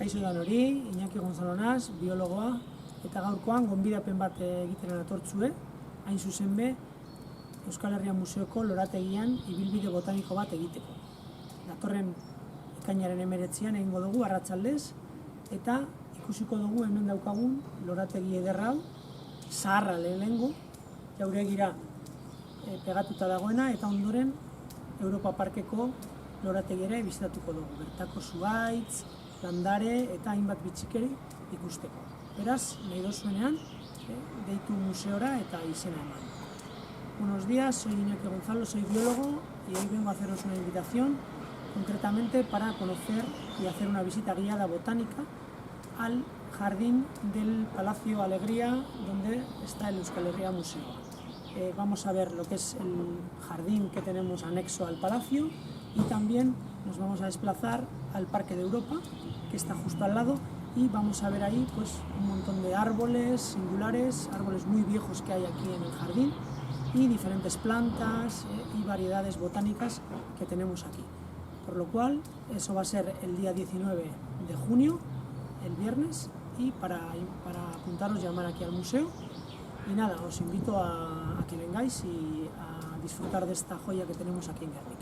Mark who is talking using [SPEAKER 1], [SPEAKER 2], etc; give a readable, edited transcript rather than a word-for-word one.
[SPEAKER 1] Kaixo danori, Iñaki Gonzalo naz, biologoa, eta gaurkoan gonbidapen bat egiten atortzue, hain zuzen be, Euskal Herria Museoko lorategian ibilbide botaniko bat egiteko. Datorren ekainaren 19an egingo dugu arratsaldez, eta ikusiko dugu hemen daukagun lorategi ederra hau, zaharra lehenengo, jauregira pegatuta dagoena, eta ondoren Europa Parkeko lorategi ere bizitatuko dugu. Bertako zuhaitz, landare eta hainbat bitxikeri ikusteko. Beraz, nahi dozuenean, deitu museora eta izena eman. Buenos días, soy Iñaki Gonzalo, soy biólogo y hoy vengo a haceros una invitación concretamente para conocer y hacer una visita guiada botánica al jardín del Palacio Alegría, donde está el Euskal Herria Museo. Vamos a ver lo que es el jardín que tenemos anexo al palacio y también nos vamos a desplazar al Parque de Europa, que está justo al lado, y vamos a ver ahí pues un montón de árboles singulares, árboles muy viejos que hay aquí en el jardín y diferentes plantas y variedades botánicas que tenemos aquí. Por lo cual, eso va a ser el día 19 de junio, el viernes, y para apuntaros, llamar aquí al museo. Y nada, os invito a que vengáis y a disfrutar de esta joya que tenemos aquí en Guernica.